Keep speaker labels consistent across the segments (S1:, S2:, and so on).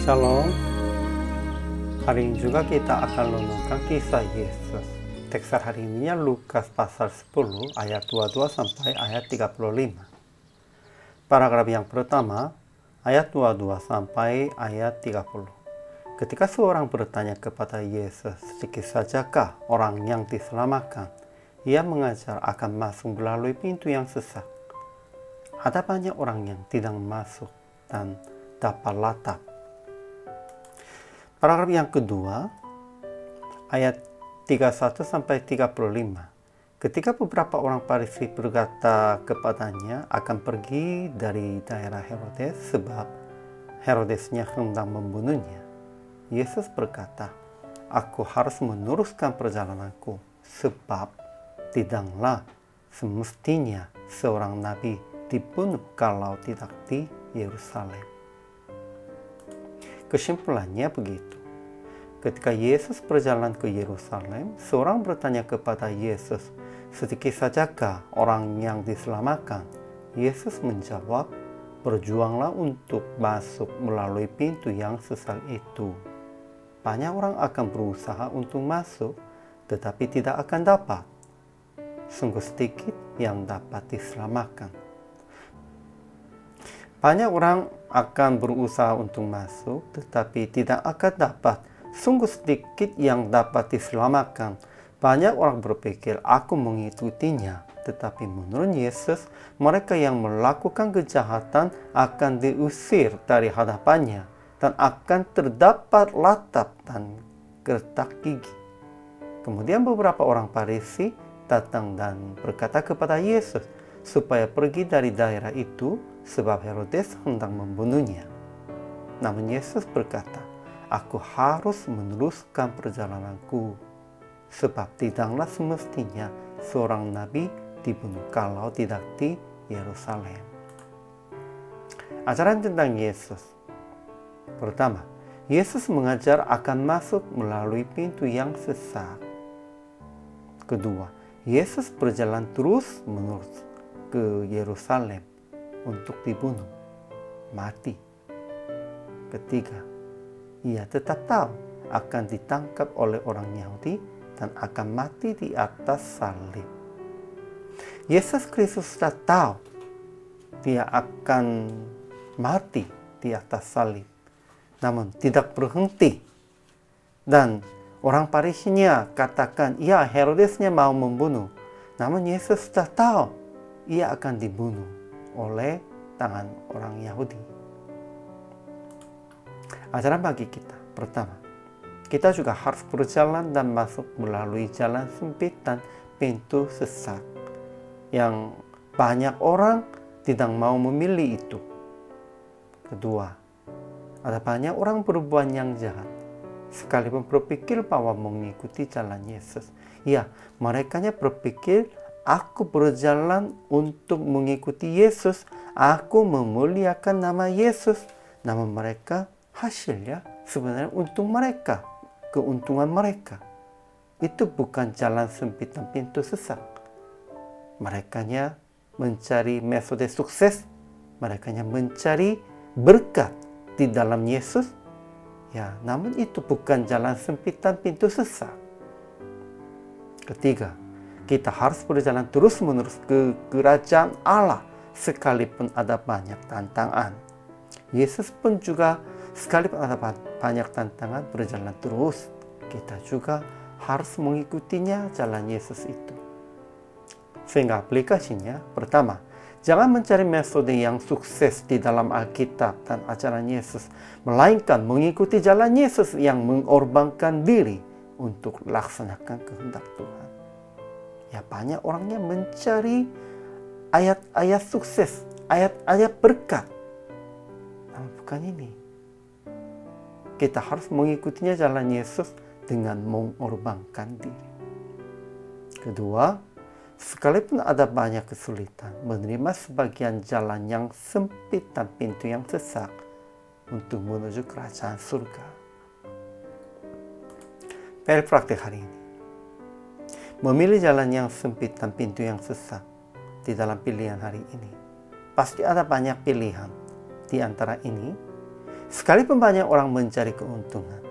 S1: Shalom. Hari ini juga kita akan renungkan kisah Yesus. Teks hari ini Lukas pasal 10 ayat 22 sampai ayat 35. Paragraf yang pertama ayat 22 sampai ayat 30. Ketika seorang bertanya kepada Yesus, sedikit sajakah orang yang diselamatkan? Ia mengajar akan masuk melalui pintu yang sesak. Ada banyak orang yang tidak masuk dan dapat latap. Paragraf yang kedua, ayat 31 sampai 35. Ketika beberapa orang Farisi berkata kepadanya akan pergi dari daerah Herodes sebab Herodesnya hendak membunuhnya, Yesus berkata, "Aku harus meneruskan perjalananku sebab tidaklah semestinya seorang nabi dibunuh kalau tidak di Yerusalem." Kesimpulannya begitu. Ketika Yesus berjalan ke Yerusalem, seorang bertanya kepada Yesus, "Sedikit sajakah orang yang diselamatkan?" Yesus menjawab, "Berjuanglah untuk masuk melalui pintu yang sesak itu. Banyak orang akan berusaha untuk masuk, tetapi tidak akan dapat. Sungguh sedikit yang dapat diselamatkan." Banyak orang akan berusaha untuk masuk, tetapi tidak akan dapat. Sungguh sedikit yang dapat diselamatkan. Banyak orang berpikir, "Aku mengikutinya." Tetapi menurut Yesus, mereka yang melakukan kejahatan akan diusir dari hadapannya dan akan terdapat latap dan gertak gigi. Kemudian beberapa orang Farisi datang dan berkata kepada Yesus supaya pergi dari daerah itu sebab Herodes hendak membunuhnya. Namun Yesus berkata, "Aku harus meneruskan perjalananku sebab tidaklah semestinya seorang nabi dibunuh kalau tidak di Yerusalem." Ajaran tentang Yesus. Pertama, Yesus mengajar akan masuk melalui pintu yang sesak. Kedua, Yesus berjalan terus-menerus ke Yerusalem untuk dibunuh, mati. Ketiga, ia tetap tahu akan ditangkap oleh orang Yahudi dan akan mati di atas salib. Yesus Kristus sudah tahu dia akan mati di atas salib, namun tidak berhenti. Dan orang Farisinya katakan, "Ya, Herodesnya mau membunuh." Namun Yesus sudah tahu ia akan dibunuh oleh tangan orang Yahudi. Ajaran bagi kita. Pertama, kita juga harus berjalan dan masuk melalui jalan sempit dan pintu sesak yang banyak orang tidak mau memilih itu. Kedua, ada banyak orang berbuat yang jahat sekalipun berpikir bahwa mengikuti jalan Yesus. Ya, mereka berpikir, "Aku berjalan untuk mengikuti Yesus, aku memuliakan nama Yesus." Namun mereka hasilnya sebenarnya untung mereka, keuntungan mereka. Itu bukan jalan sempit dan pintu sesak. Mereka mencari metode sukses, mereka mencari berkat di dalam Yesus. Ya, namun itu bukan jalan sempit dan pintu sesak. Ketiga, kita harus berjalan terus-menerus ke kerajaan Allah sekalipun ada banyak tantangan. Yesus pun juga sekalipun ada banyak tantangan berjalan terus. Kita juga harus mengikutinya jalan Yesus itu. Sehingga aplikasinya, pertama, jangan mencari metode yang sukses di dalam Alkitab dan ajaran Yesus, melainkan mengikuti jalan Yesus yang mengorbankan diri untuk laksanakan kehendak Tuhan. Ya, banyak orangnya mencari ayat-ayat sukses, ayat-ayat berkat. Namun bukan ini. Kita harus mengikutinya jalan Yesus dengan mengorbankan diri. Kedua, sekalipun ada banyak kesulitan, menerima sebagian jalan yang sempit dan pintu yang sesak untuk menuju kerajaan surga. PR praktik hari ini. Memilih jalan yang sempit dan pintu yang sesak di dalam pilihan hari ini. Pasti ada banyak pilihan. Di antara ini, Sekalipun banyak orang mencari keuntungan,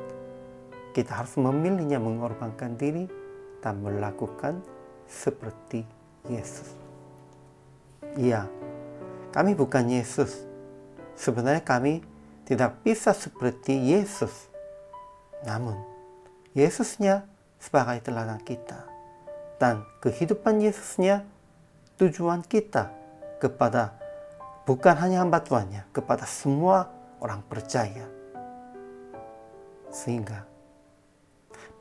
S1: kita harus memilihnya mengorbankan diri dan melakukan seperti Yesus. Iya, kami bukan Yesus. Sebenarnya kami tidak bisa seperti Yesus. Namun, Yesusnya sebagai teladan kita. Dan kehidupan Yesusnya tujuan kita kepada bukan hanya hamba Tuhannya, kepada semua orang percaya. Sehingga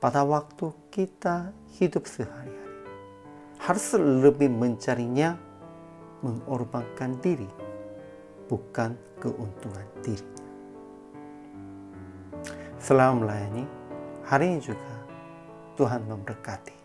S1: pada waktu kita hidup sehari-hari, harus lebih mencarinya mengorbankan diri, bukan keuntungan dirinya. Selama melayani, hari ini juga Tuhan memberkati.